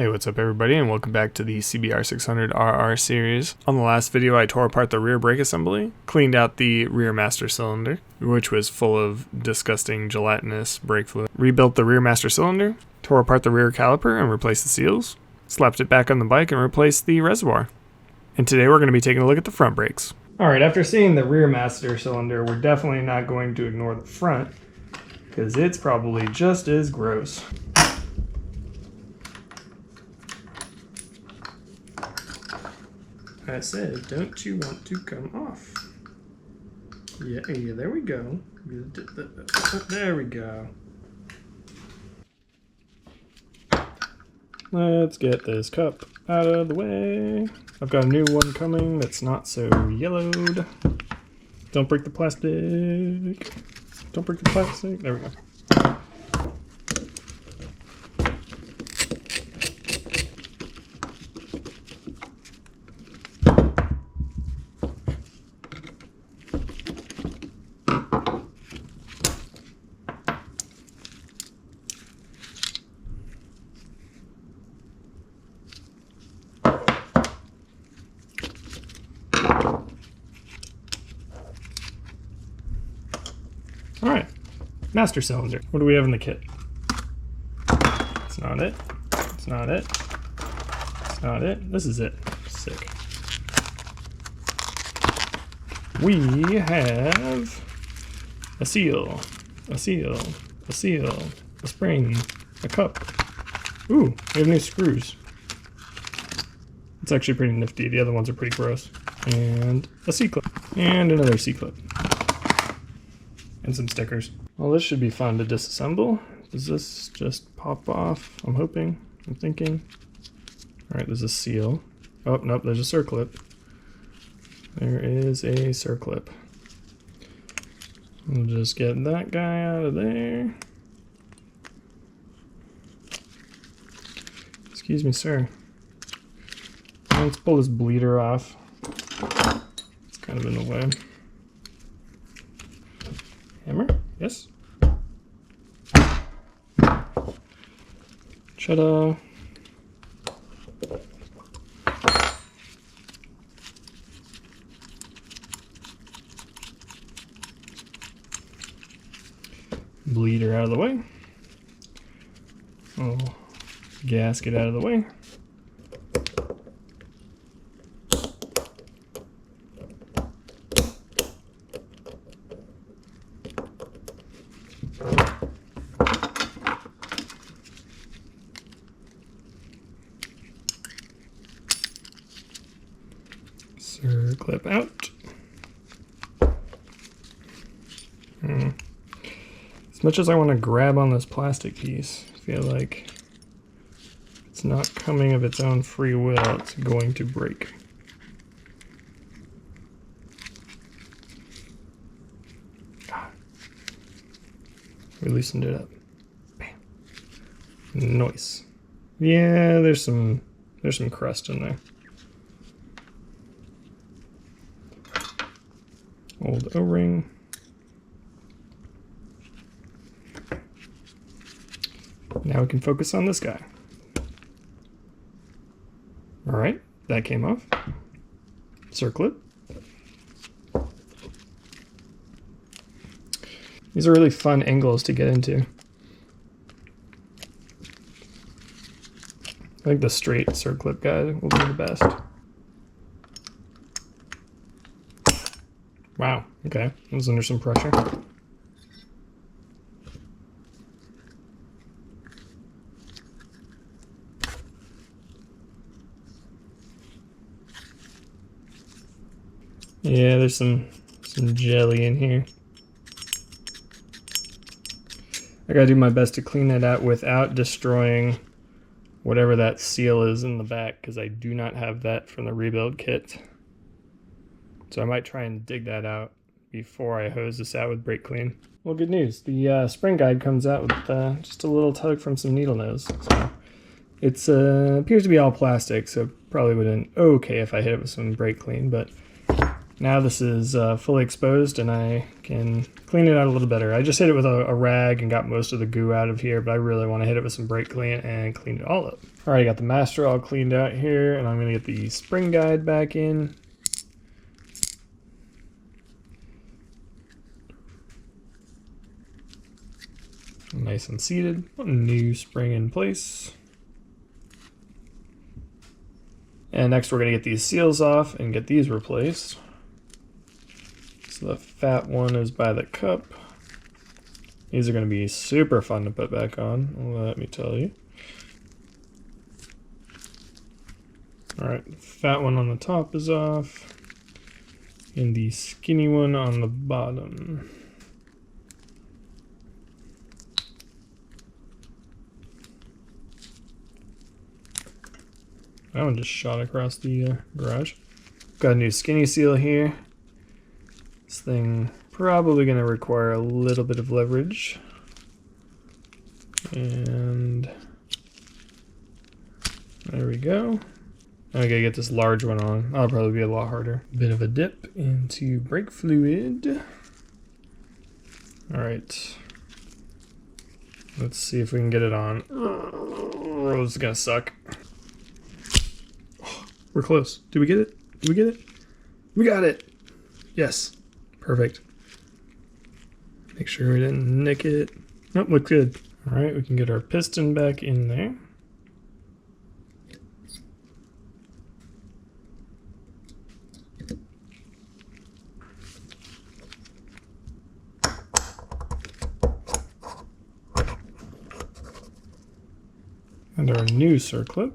Hey, what's up everybody, and welcome back to the CBR600RR series. On the last video I tore apart the rear brake assembly, cleaned out the rear master cylinder, which was full of disgusting gelatinous brake fluid, rebuilt the rear master cylinder, tore apart the rear caliper and replaced the seals, slapped it back on the bike and replaced the reservoir. And today we're going to be taking a look at the front brakes. Alright, after seeing the rear master cylinder, we're definitely not going to ignore the front, because it's probably just as gross. I said, don't you want to come off? Yeah, there we go. There we go. Let's get this cup out of the way. I've got a new one coming that's not so yellowed. Don't break the plastic. Don't break the plastic. There we go. Alright, master cylinder. What do we have in the kit? It's not it. It's not it. It's not it. This is it. Sick. We have a seal, a seal, a seal, a spring, a cup. Ooh, we have new screws. It's actually pretty nifty. The other ones are pretty gross. And a C-clip. And another C-clip. And some stickers. Well, this should be fun to disassemble. Does this just pop off? I'm hoping. I'm thinking. Alright, there's a seal. Oh, nope, there's a circlip. There is a circlip. We'll just get that guy out of there. Excuse me, sir. Let's pull this bleeder off. It's kind of in the way. Hammer? Yes. Ta-da. Bleeder out of the way. Oh, gasket out of the way. Clip out. As much as I want to grab on this plastic piece, I feel like it's not coming of its own free will, it's going to break. We loosened it up. Bam. Nice. Yeah, there's some crust in there. Old O-ring. Now we can focus on this guy. Alright, that came off. Circlip. These are really fun angles to get into. I think the straight circlip guy will be the best. Wow, okay, I was under some pressure. Yeah, there's some jelly in here. I gotta do my best to clean that out without destroying whatever that seal is in the back, because I do not have that from the rebuild kit. So I might try and dig that out before I hose this out with brake clean. Well, good news. The spring guide comes out with just a little tug from some needle nose. So it appears to be all plastic, so probably wouldn't okay if I hit it with some brake clean, but Now this is fully exposed and I can clean it out a little better. I just hit it with a rag and got most of the goo out of here, but I really want to hit it with some brake clean and clean it all up. All right, I got the master all cleaned out here, and I'm going to get the spring guide back in. Nice and seated. New spring in place. And next we're going to get these seals off and get these replaced. So the fat one is by the cup. These are going to be super fun to put back on, let me tell you. Alright, the fat one on the top is off, and the skinny one on the bottom. That one just shot across the garage. Got a new skinny seal here. This thing probably going to require a little bit of leverage. And there we go. Now I gotta get this large one on. That'll probably be a lot harder. Bit of a dip into brake fluid. Alright. Let's see if we can get it on. Oh, this is gonna suck. Oh, we're close. Did we get it? Did we get it? We got it! Yes. Perfect. Make sure we didn't nick it. Nope, look good. Alright, we can get our piston back in there. And our new circlip.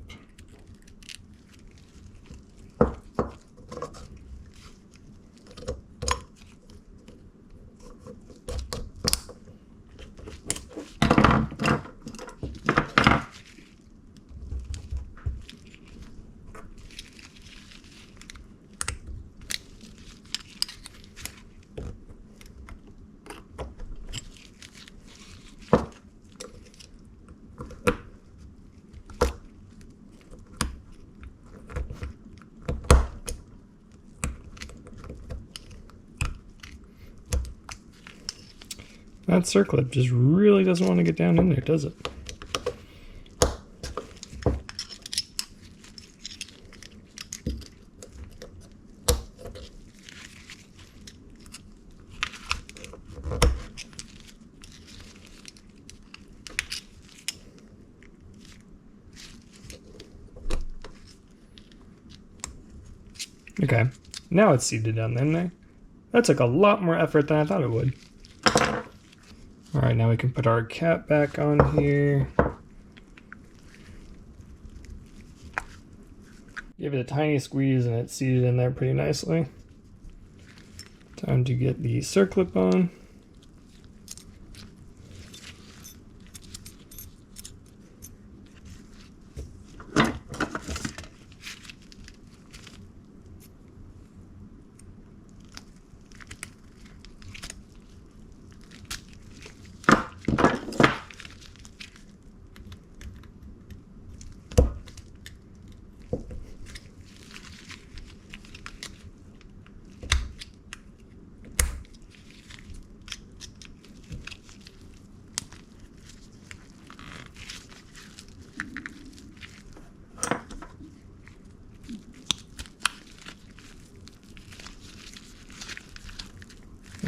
That circlip just really doesn't want to get down in there, does it? Okay, now it's seated down in there. That took a lot more effort than I thought it would. Alright, now we can put our cap back on here. Give it a tiny squeeze and it's seated in there pretty nicely. Time to get the circlip on.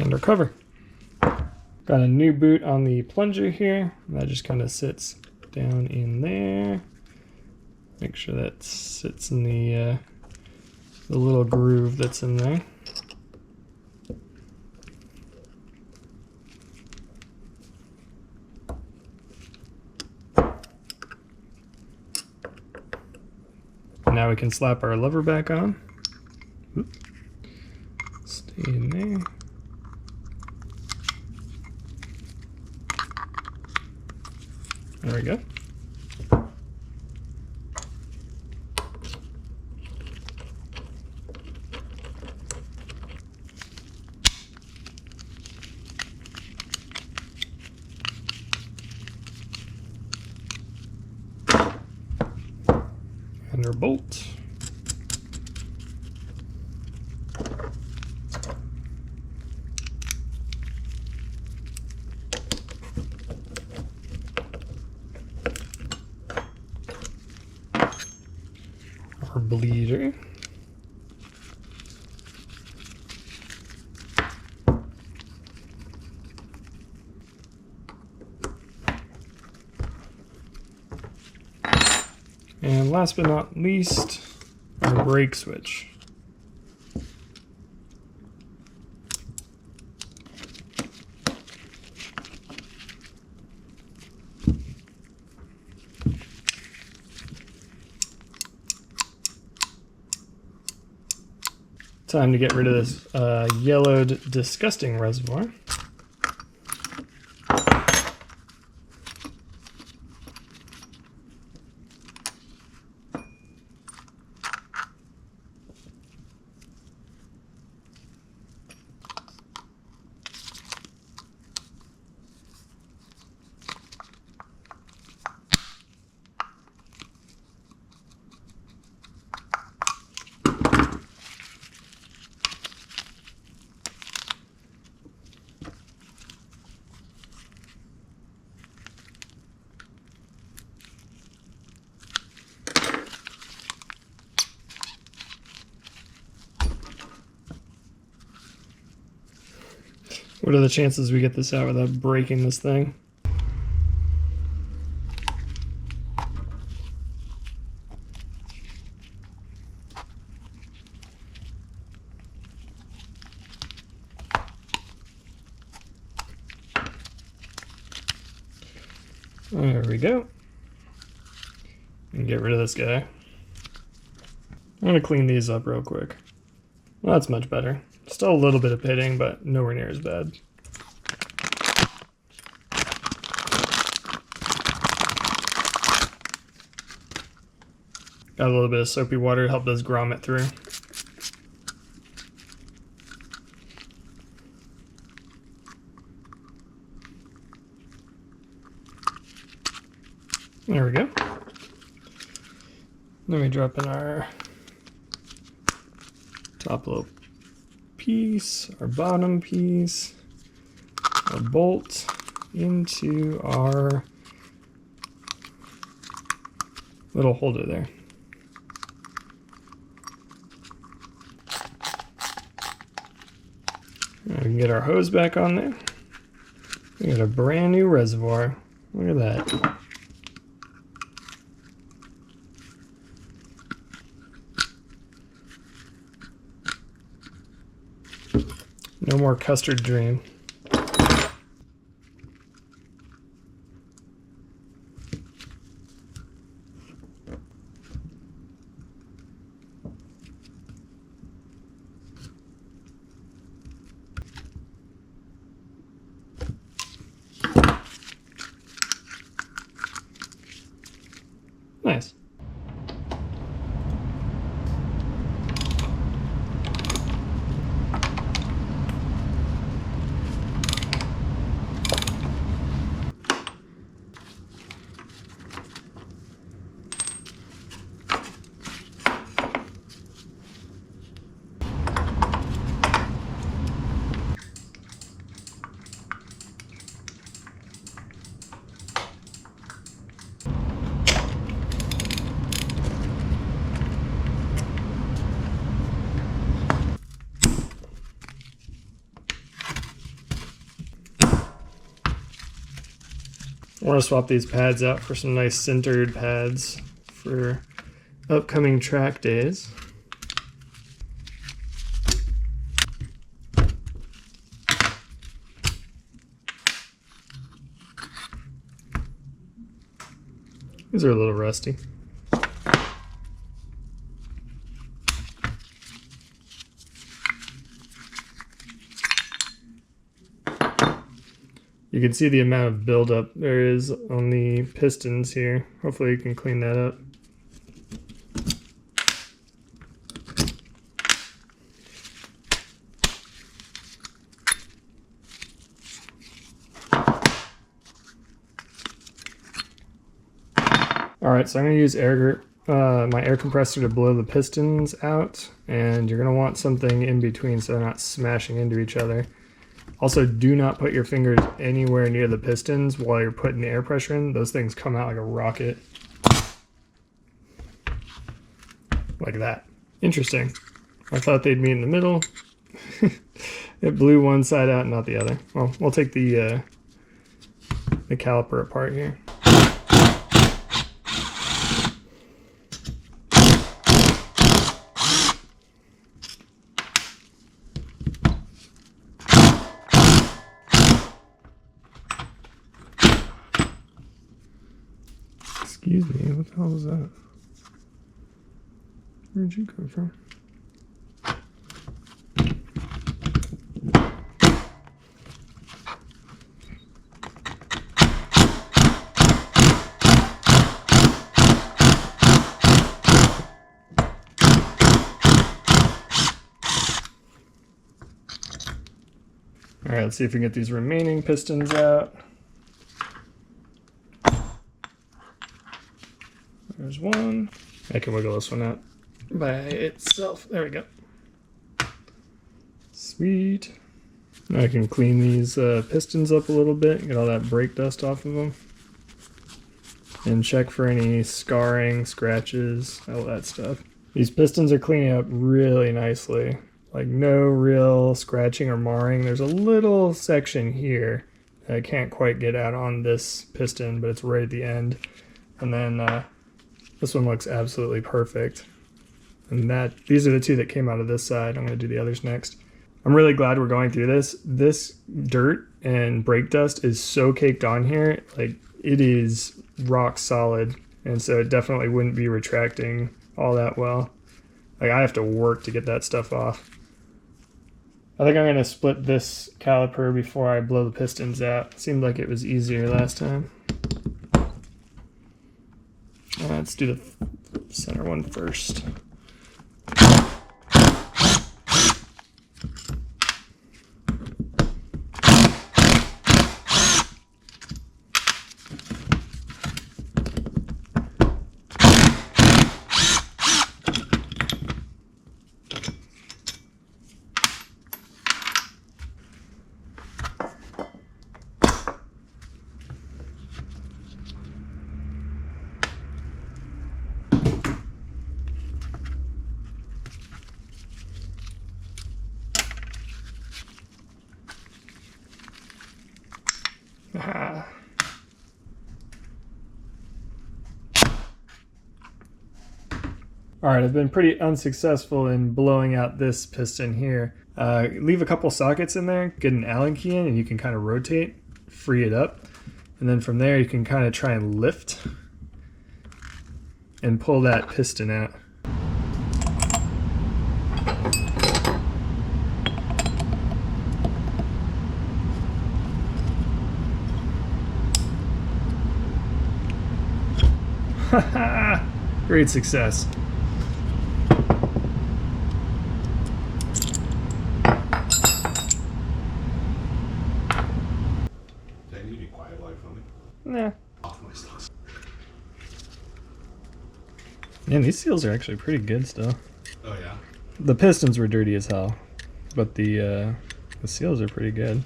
And our cover. Got a new boot on the plunger here. That just kind of sits down in there. Make sure that sits in the little groove that's in there. Now we can slap our lever back on. Oop. Stay in there. There we go. And our bolt. our bleeder. And last but not least, our brake switch. Time to get rid of this yellowed, disgusting reservoir. What are the chances we get this out without breaking this thing? There we go. And get rid of this guy. I'm going to clean these up real quick. Well, that's much better. Still a little bit of pitting, but nowhere near as bad. Got a little bit of soapy water to help those grommet through. There we go. Then we drop in our top little piece, our bottom piece, our bolt into our little holder there. Now we can get our hose back on there. We got a brand new reservoir. Look at that. No more custard dream. Nice. I want to swap these pads out for some nice centered pads for upcoming track days. These are a little rusty. You can see the amount of buildup there is on the pistons here. Hopefully you can clean that up. Alright, so I'm going to use my air compressor to blow the pistons out, and you're going to want something in between so they're not smashing into each other. Also, do not put your fingers anywhere near the pistons while you're putting the air pressure in. Those things come out like a rocket. like that. Interesting. I thought they'd meet in the middle. It blew one side out, not the other. Well, we'll take the caliper apart here. Excuse me, what the hell was that? Where'd you come from? All right, let's see if we can get these remaining pistons out. There's one. I can wiggle this one out by itself. There we go. Sweet. Now I can clean these pistons up a little bit, get all that brake dust off of them. And check for any scarring, scratches, all that stuff. These pistons are cleaning up really nicely. Like no real scratching or marring. There's a little section here that I can't quite get out on this piston, but it's right at the end. And then this one looks absolutely perfect. And these are the two that came out of this side. I'm going to do the others next. I'm really glad we're going through this. This dirt and brake dust is so caked on here. Like it is rock solid. And so it definitely wouldn't be retracting all that well. Like I have to work to get that stuff off. I think I'm going to split this caliper before I blow the pistons out. Seemed like it was easier last time. Let's do the center one first. Aha. Alright, I've been pretty unsuccessful in blowing out this piston here. Leave a couple sockets in there, get an Allen key in, and you can kind of rotate, free it up. And then from there you can kind of try and lift and pull that piston out. Great success. Do I need to be quiet while you're filming? Nah. Off my stuff. Man, these seals are actually pretty good still. Oh yeah? The pistons were dirty as hell, but the seals are pretty good.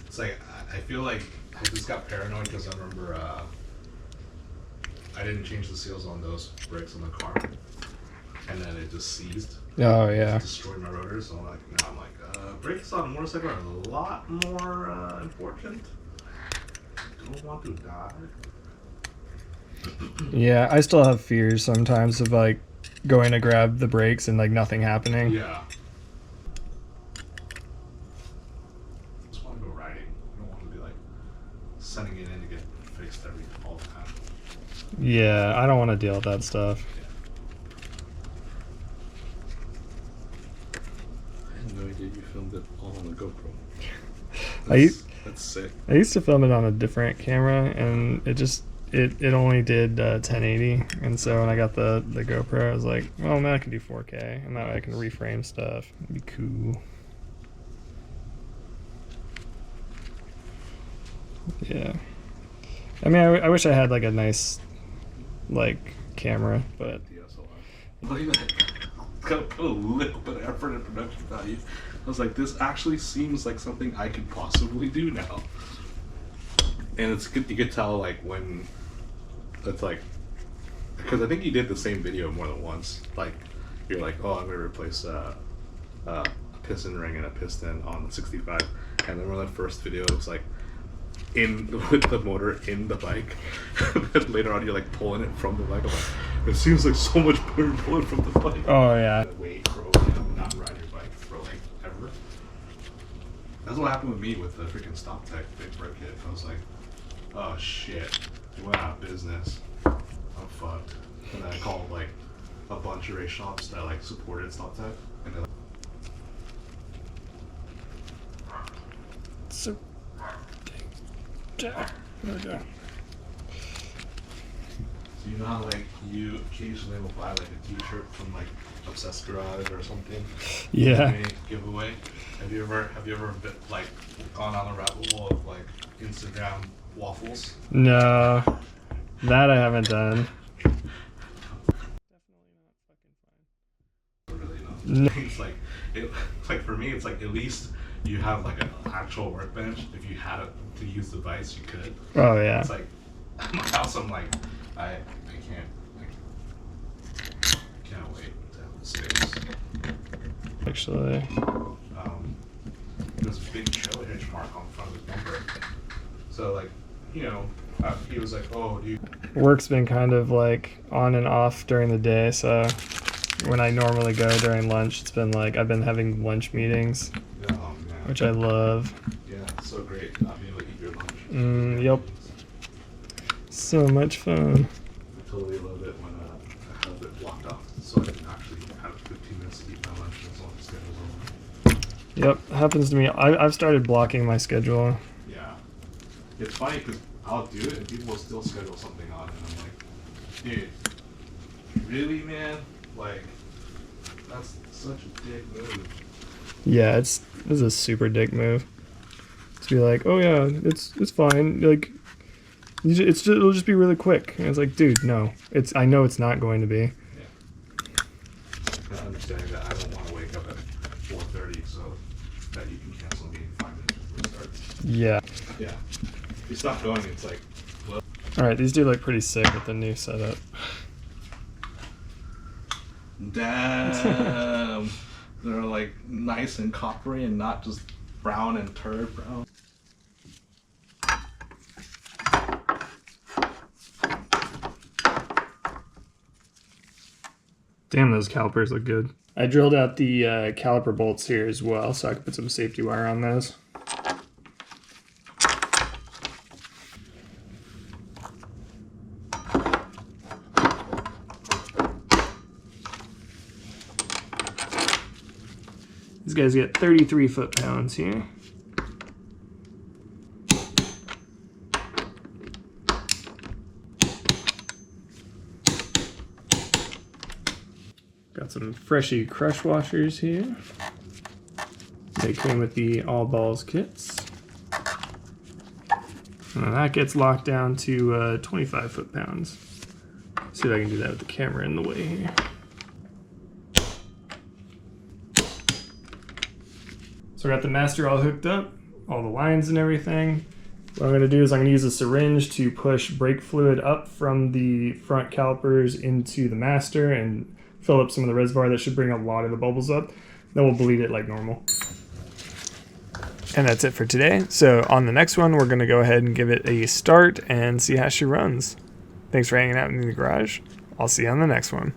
It's like, I feel like I just got paranoid because I remember I didn't change the seals on those brakes on the car. And then it just seized. Oh yeah. It destroyed my rotors. So now I'm like, brakes on a motorcycle are a lot more important. Don't want to die. Yeah, I still have fears sometimes of like going to grab the brakes and like nothing happening. Yeah. Just want to go riding. I don't want to be like sending it in to get fixed all the time. Yeah, I don't want to deal with that stuff. I had no idea you filmed it all on the GoPro. That's sick. I used to film it on a different camera, and it only did 1080, and so when I got the GoPro, I was like, well, now I can do 4K, and that way I can reframe stuff. It'd be cool. Yeah. I mean, I wish I had like a nice like camera, but Look at that. Gotta put a little bit of effort in production value. I was like, this actually seems like something I could possibly do now. And it's good, you could tell like when it's like because I think you did the same video more than once. Like, you're like, oh, I'm gonna replace a piston ring and a piston on the 65, and then on that first video, it was like in with the motor in the bike. And then later on, you're like pulling it from the bike. I'm like, it seems like so much better pulling from the bike. Oh yeah. Wait, bro, not ride your bike for like ever. That's what happened with me with the freaking Stop Tech big brake kit. I was like, oh shit, we went out of business. I'm fucked. And then I called like a bunch of race shops that like supported Stop Tech, and they're like, So, okay. so you know how like you occasionally will buy like a T-shirt from like Obsessed Garage or something? Yeah. Giveaway. Have you ever like gone on a rabbit hole of like Instagram waffles? No, that I haven't done. Really not. No. It's like for me, it's like at least you have like an actual workbench. If you had it to use the device, you could. Oh yeah. It's like at my house, I'm like, I can't wait to have the space. Actually. There's a big trailer hitch mark on the front of the bumper. So like, you know, he was like, oh, do you? Work's been kind of like on and off during the day, so when I normally go during lunch, it's been like I've been having lunch meetings, Oh man. which I love. Yeah, it's so great not being able to eat your lunch. Yep. So much fun. I totally love it when I have it blocked off so I can actually have 15 minutes to eat my lunch as long as the schedule's over. Yep, happens to me. I've started blocking my schedule. Yeah. It's funny because I'll do it and people will still schedule something on and I'm like, dude, really, man? Like, that's such a dick move. Yeah, this is a super dick move. To be like, oh yeah, it's fine. Like, it'll just be really quick. And it's like, dude, no. I know it's not going to be. Yeah. Not understanding that I don't want to wake up at 4:30 so that you can cancel me in 5 minutes before it starts. Yeah. Yeah. If you stop going, it's like, well. All right, these do look pretty sick with the new setup. Damn. They're like nice and coppery and not just brown and turd brown. Damn, those calipers look good. I drilled out the caliper bolts here as well, so I can put some safety wire on those. These guys get 33 foot-pounds here. Got some Freshie crush washers here. They came with the all balls kits. And that gets locked down to 25 foot-pounds. See if I can do that with the camera in the way here. So I got the master all hooked up, all the lines and everything. What I'm going to do is I'm going to use a syringe to push brake fluid up from the front calipers into the master and fill up some of the reservoir. That should bring a lot of the bubbles up. Then we'll bleed it like normal. And that's it for today. So on the next one, we're going to go ahead and give it a start and see how she runs. Thanks for hanging out in the garage. I'll see you on the next one.